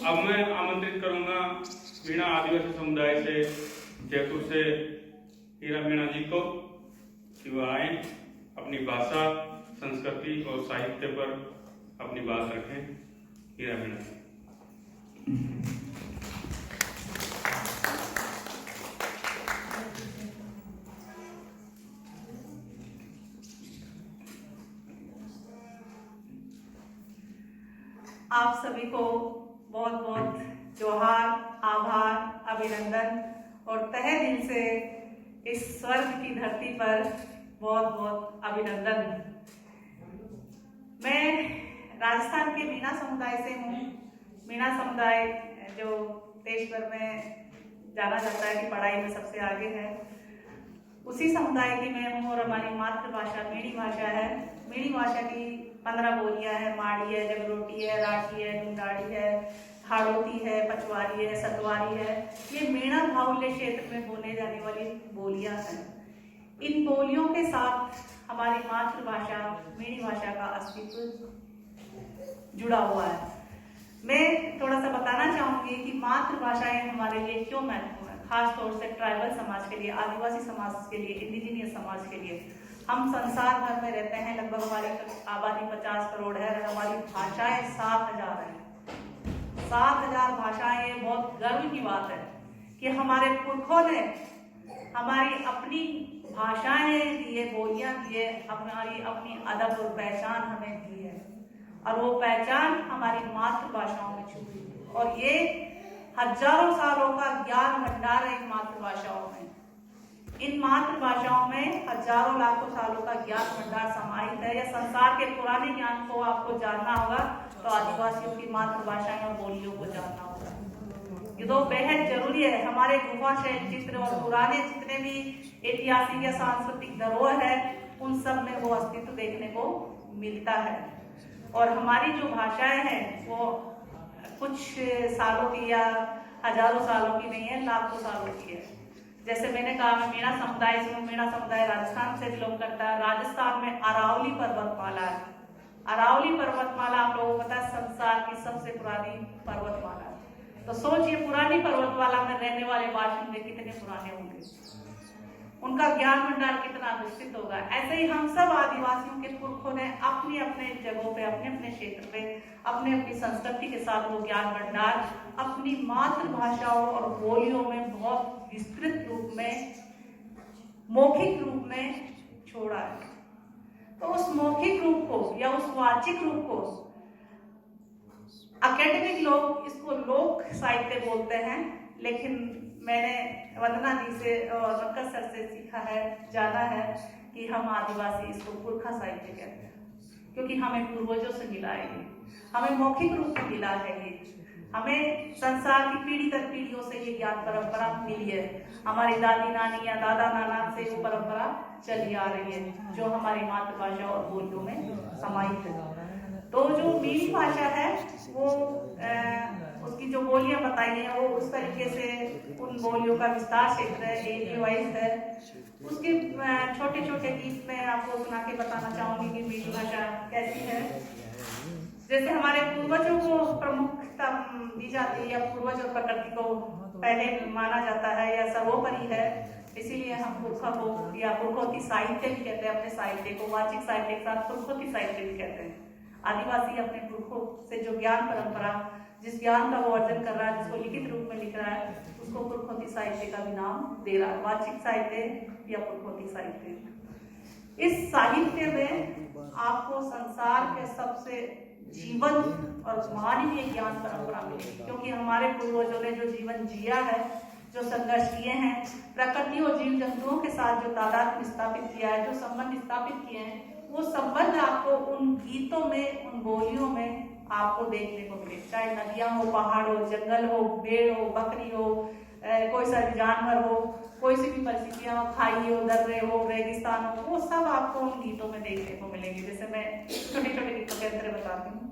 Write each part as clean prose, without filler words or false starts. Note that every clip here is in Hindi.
अब मैं आमंत्रित करूंगा मीणा आदिवासी समुदाय से जयपुर से हीरा मीणा जी को कि वह आए, अपनी भाषा, संस्कृति और साहित्य पर अपनी बात रखें। हीरा मीणा जी। आप सभी को बहुत बहुत जोहार, आभार, अभिनंदन और तहे दिल से इस स्वर्ग की धरती पर बहुत बहुत अभिनंदन। मैं राजस्थान के मीणा समुदाय से हूँ। मीणा समुदाय जो देश भर में जाना जाता है कि पढ़ाई में सबसे आगे है, उसी समुदाय की मैं हूँ। और हमारी मातृभाषा मीणी भाषा है। मीणी भाषा की 15 बोलियां हैं। माड़ी है, जगरोटी है, राठी है, ढूंढाड़ी है, हाड़ोती है, पचवारी है, सतवारी है। ये मीणा बाहुल्य क्षेत्र में बोले जाने वाली बोलियां हैं। इन बोलियों के साथ हमारी मातृभाषा मीणी भाषा का अस्तित्व जुड़ा हुआ है। मैं थोड़ा सा बताना चाहूंगी कि मातृभाषाएं हमारे लिए क्यों महत्वपूर्ण है, खास तौर से ट्राइबल समाज के लिए, आदिवासी समाज के लिए, इंडिजिनियस समाज के लिए। हम संसार भर में रहते हैं, लगभग हमारी आबादी 50 करोड़ है और हमारी भाषाएं 7000 है। 7000 भाषाएं। ये बहुत गर्व की बात है कि हमारे पुरखों ने हमारी अपनी भाषाएं दी है, बोलियां दी है, हमारी अपनी अदब और पहचान हमें दी है। और वो पहचान हमारी मातृभाषाओं में छुपी है। और ये हजारों सालों का ज्ञान भंडार है इन मातृभाषाओं में। इन मातृभाषाओं में हजारों लाखों सालों का ज्ञान भंडार समाहित है। या संसार के पुराने ज्ञान को आपको जानना होगा तो आदिवासियों की मातृभाषाएं और बोलियों को जानना होगा। ये तो बेहद जरूरी है। हमारे गुफा शैल चित्र और पुराने जितने भी ऐतिहासिक या सांस्कृतिक धरोहर है, उन सब में वो अस्तित्व देखने को मिलता है। और हमारी जो भाषाएं हैं वो कुछ सालों की या हजारों सालों की नहीं है, लाखों सालों की है। जैसे मैंने कहा, मैं मीणा समुदाय से हूँ। मीणा समुदाय राजस्थान से बिलोंग करता है। राजस्थान में अरावली पर्वतमाला है। अरावली पर्वतमाला आप लोगों को पता है संसार की सबसे पुरानी पर्वतमाला है। तो सोचिए पुरानी पर्वतमाला में रहने वाले बाशिंदे कितने पुराने होंगे, उनका ज्ञान भंडार कितना विस्तृत होगा। ऐसे ही हम सब आदिवासियों के पुरखों ने अपनी अपने जगहों पे, अपने अपने क्षेत्र पे, अपने अपनी संस्कृति के साथ वो ज्ञान भंडार अपनी मातृभाषाओं और बोलियों में बहुत विस्तृत रूप में, मौखिक रूप में छोड़ा है। तो उस मौखिक रूप को या उस वाचिक रूप को एकेडमिक लोग इसको लोक साहित्य बोलते हैं, लेकिन मैंने वंदना जी से और रक्कत सर से सीखा है, जाना है कि हम आदिवासी इसको पुरखा साहित्य कहते हैं, क्योंकि हमें पूर्वजों से मिला है ये, हमें मौखिक रूप में मिला है ये, हमें संसार की पीढ़ी दर पीढ़ियों से ये ज्ञान परंपरा मिली है। हमारी दादी नानी या दादा नाना से वो परंपरा चली आ रही है, जो हमारी मातृभाषा और बोलियों में समाहित है। तो जो मीणी भाषा है वो उसकी जो बोलियां बताई हैं वो उस तरीके से उन बोलियों का विस्तार क्षेत्र है, एरिया वाइज है। उसके छोटे छोटे गीत में आपको सुना के बताना चाहूंगी कि मीणी भाषा कैसी है। जैसे हमारे पूर्वजों को प्रमुखता दी जाती है, या पूर्वज और प्रकृति को पहले माना जाता है या सर्वोपरि है, इसीलिए हम पुरखा को या पुरखोती साहित्य भी कहते हैं। अपने साहित्य को वाचिक साहित्य के साथ पुरखोती साहित्य भी कहते हैं। आदिवासी अपने पुरखों से जो ज्ञान परंपरा, जिस ज्ञान का वो अर्जन कर रहा है, जिसको लिखित रूप में लिख रहा है, उसको पुरखोती साहित्य का भी नाम दे रहा है, वाचिक साहित्य या पुरखोती साहित्य। इस साहित्य में आपको संसार के सबसे जीवंत और मानवीय ज्ञान परंपरा मिलेगी, क्योंकि हमारे पूर्वजों ने जो जीवन जिया है, जो संघर्ष किए हैं, प्रकृति और जीव जंतुओं के साथ जो तादाद स्थापित किया है, जो संबंध स्थापित किए हैं, वो संबंध आपको उन गीतों में, उन बोलियों में आपको देखने को मिले। चाहे नदियां हो, पहाड़ हो, जंगल हो, पेड़ हो, बकरी हो, कोई सा भी जानवर हो, कोई सी भी परिस्थितियां हो, खाई हो, दर्रे हो, रेगिस्तान हो, वो सब आपको उन गीतों में देखने को मिलेंगे। जैसे मैं छोटे छोटे गीतों के अंदर बताती हूँ।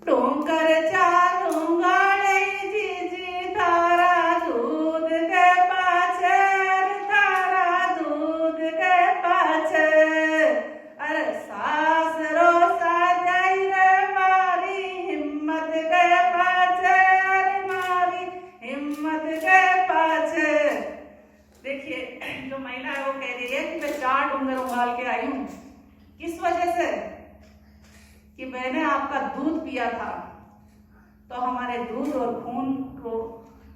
टोंकर चालूंगा जी जी तारा दूध के पाछे, तारा दूध के पाछे, अरे सास रो सा जाई रे मारी हिम्मत के पाछे, कि मैंने आपका दूध पिया था, तो हमारे दूध और खून को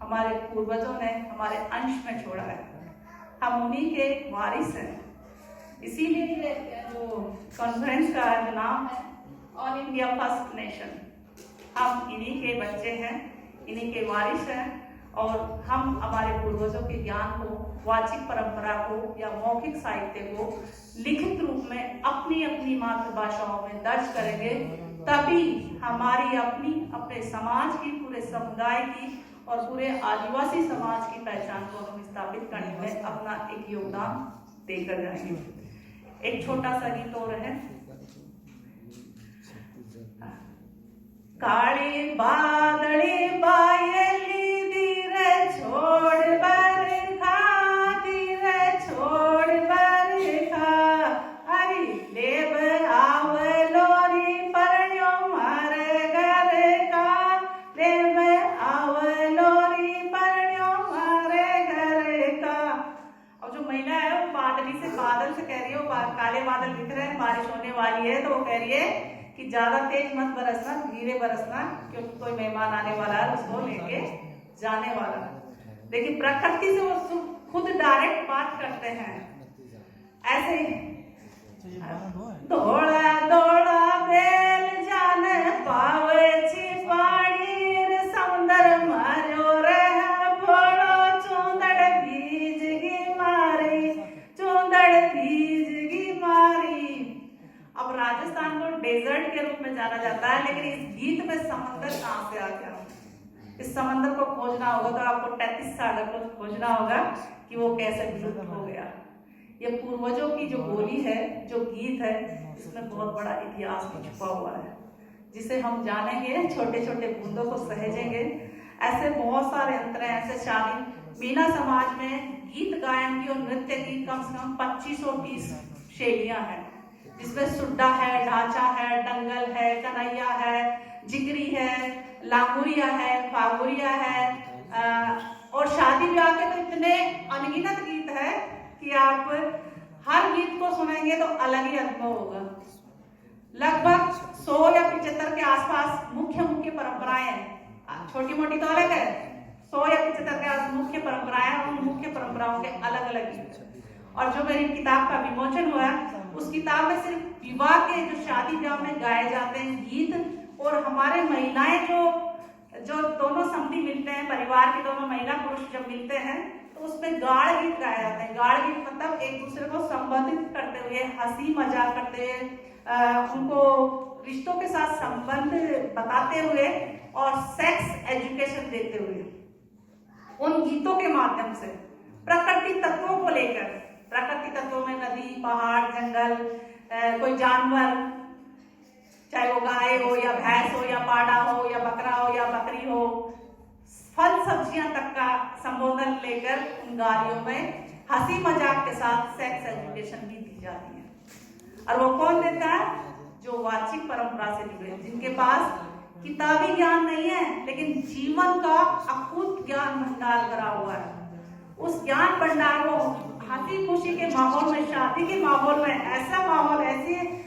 हमारे पूर्वजों ने हमारे अंश में छोड़ा है, हम उन्हीं के वारिस हैं। इसीलिए ये जो कॉन्फ्रेंस का जो नाम है ऑल इंडिया फर्स्ट नेशन, हम इन्हीं के बच्चे हैं, इन्हीं के वारिस हैं, और हम हमारे पूर्वजों के ज्ञान को, वाचिक परंपरा को या मौखिक साहित्य को लिखित रूप में अपनी अपनी मातृभाषाओं में दर्ज करेंगे, तभी हमारी अपने समाज की, पूरे समुदाय की और पूरे आदिवासी समाज की पहचान को हम स्थापित करने में अपना एक योगदान देकर जाएंगे। एक छोटा सा गीत और है। काले बादले बायली धीरे छोड़ बरखा, धीरे छोड़ बरखा, अरे लेब आवलोरी परण्यो मारे घर का, लेब आवलोरी परण्यो मारे घर का। और जो महिला है वो बादल से कह रही है, काले बादल दिख रहे हैं, बारिश होने वाली है, तो वो कह रही है कि ज्यादा तेज मत बरसना, धीरे बरसना, क्योंकि कोई मेहमान आने वाला है, उसको लेके जाने वाला है। लेकिन प्रकृति से वो खुद डायरेक्ट बात करते हैं ऐसे ही। दौड़ा दौड़ा बेल जाने पावे छिपाड़ी, समुंदर मारो रहा फोड़ो, चूंदड़ भीजगी मारी, चूंदड़ भीजगी मारी। अब राजस्थान को डेजर्ट के रूप में जाना जाता है, लेकिन इस गीत में समंदर कहाँ से आ गया? इस समंदर को खोजना होगा तो आपको 33 सागर को खोजना होगा कि वो कैसे विलुप्त हो गया। ये पूर्वजों की जो बोली है, जो गीत है, इसमें बहुत बड़ा इतिहास भी छुपा हुआ है, जिसे हम जानेंगे, छोटे छोटे बूंदों को सहेजेंगे। ऐसे बहुत सारे अंतर हैं, ऐसे शामिल मीना समाज में गीत गायन की और नृत्य की कम से कम 25-30 शैलियां हैं, जिसमें सुड्डा है, ढांचा है, डंगल है, कन्हैया है, जिगरी है, लांगुरिया है, फागुरिया है, और शादी ब्याह के तो इतने अनगिनत गीत है कि आप हर गीत को सुनेंगे तो अलग ही अनुभव होगा। लगभग 100 या 75 के आसपास मुख्य परंपराएं, छोटी मोटी तो अलग है, 100 या 75 के आसपास मुख्य परंपराएं, उन मुख्य परंपराओं के अलग अलग गीत। और जो मेरी किताब का विमोचन हुआ, उस किताब में सिर्फ विवाह के, जो शादी ब्याह में गाए जाते हैं गीत, और हमारे महिलाएं जो दोनों समधी मिलते हैं, परिवार के दोनों महिला पुरुष जब मिलते हैं, तो उसमें गाढ़ गीत गाए जाते हैं। गाढ़ गीत मतलब एक दूसरे को संबंधित करते हुए, हंसी मजाक करते हुए, उनको रिश्तों के साथ संबंध बताते हुए और सेक्स एजुकेशन देते हुए, उन गीतों के माध्यम से प्रकृति तत्वों को लेकर, प्रकृति तत्वों में नदी, पहाड़, जंगल, कोई जानवर, चाहे वो गाय हो या भैंस हो या पाड़ा हो या बकरा हो या बकरी हो, फल सब्जियां तक का संबोधन लेकर उन गालियों में हंसी मजाक के साथ सेक्स एजुकेशन भी दी जाती है। और वो कौन देता है? जो वाचिक परंपरा से जुड़े, जिनके पास किताबी ज्ञान नहीं है, लेकिन जीवन का अकूत ज्ञान भंडार भरा हुआ है। उस ज्ञान भंडार को हंसी खुशी के माहौल में, शादी के माहौल में, ऐसा माहौल, ऐसे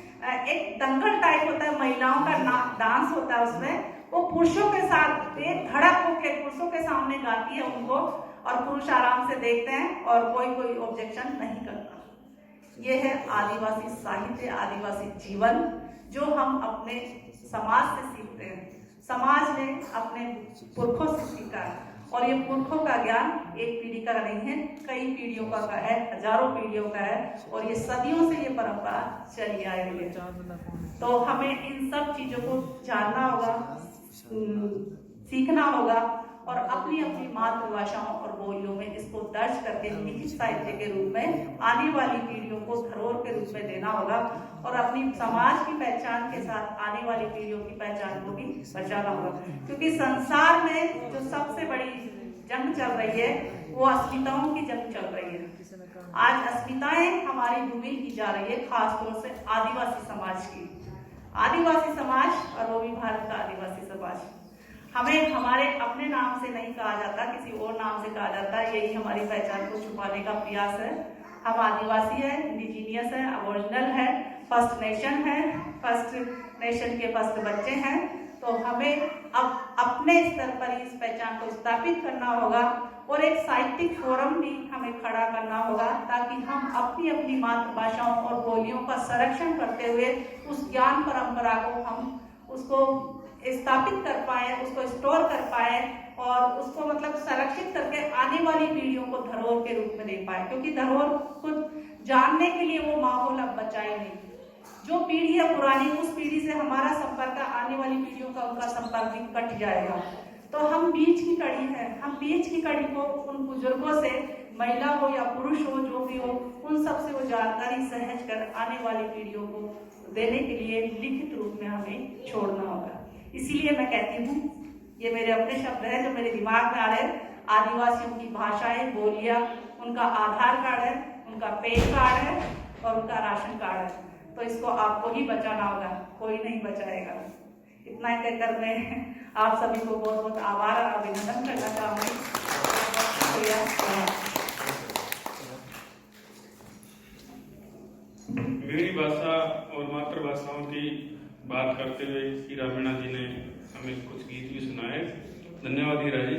एक दंगल टाइप होता है, महिलाओं का डांस होता है, उसमें वो पुरुषों के साथ एक धड़क होकर पुरुषों के सामने गाती है उनको, और पुरुष आराम से देखते हैं और कोई ऑब्जेक्शन नहीं करता। ये है आदिवासी साहित्य, आदिवासी जीवन, जो हम अपने समाज से सीखते हैं। समाज ने अपने पुरखों से सीखा है, और ये पुरखों का ज्ञान एक पीढ़ी का नहीं है, कई पीढ़ियों का है, हजारों पीढ़ियों का है, और ये सदियों से ये परंपरा चली आ रही है। तो हमें इन सब चीजों को जानना होगा, सीखना होगा, और अपनी अपनी मातृभाषाओं और बोलियों में इसको दर्ज करके लिखित साहित्य के रूप में आने वाली पीढ़ियों को धरोहर के रूप में देना होगा, और अपनी समाज की पहचान के साथ आने वाली पीढ़ियों की पहचान को भी बचाना होगा। क्योंकि संसार में जो सबसे बड़ी जंग चल रही है, वो अस्मिताओं की जंग चल रही है। आज अस्मिताएं हमारी धूमिल की जा रही है, खासतौर से आदिवासी समाज की। आदिवासी समाज, और वो भी भारत का आदिवासी समाज, हमें हमारे अपने नाम से नहीं कहा जाता, किसी और नाम से कहा जाता है। यही हमारी पहचान को छुपाने का प्रयास है। हम आदिवासी है, इंडिजीनियस है, अबोरिजिनल है, फर्स्ट नेशन है, फर्स्ट नेशन के फर्स्ट बच्चे हैं, तो हमें अब अपने स्तर पर इस पहचान को स्थापित करना होगा और एक साहित्यिक फोरम भी हमें खड़ा करना होगा ताकि हम अपनी अपनी मातृभाषाओं और बोलियों का संरक्षण करते हुए उस ज्ञान परंपरा को हम उसको स्थापित कर पाए, उसको स्टोर कर पाए और उसको मतलब संरक्षित करके आने वाली पीढ़ियों को धरोहर के रूप में दे पाए, क्योंकि धरोहर को जानने के लिए वो माहौल अब बचाए नहीं। जो पीढ़ी है पुरानी, उस पीढ़ी से हमारा संपर्क, आने वाली पीढ़ियों का उनका संपर्क भी कट जाएगा। तो हम बीच की कड़ी है, हम बीच की कड़ी को उन बुजुर्गों से, महिला हो या पुरुष हो, जो भी हो, उन सब से वो जानकारी सहज कर आने वाली पीढ़ियों को देने के लिए लिखित रूप में हमें छोड़ना होगा। इसीलिए मैं कहती हूँ, ये मेरे अपने शब्द है जो मेरे दिमाग में आ रहे हैं, आदिवासियों की भाषाएं, बोलियां, उनका आधार कार्ड है, उनका पैन कार्ड है और उनका राशन कार्ड है, तो इसको आपको ही बचाना होगा, कोई नहीं बचाएगा। इतना ही कहकर मैं आप सभी को बहुत बहुत आभार और अभिनंदन करना चाहूँगी। शुक्रिया। मेरी भाषा और मातृभाषाओं की बात करते हुए हीरा मीणा जी ने हमें कुछ गीत भी सुनाए। धन्यवाद हीरा जी।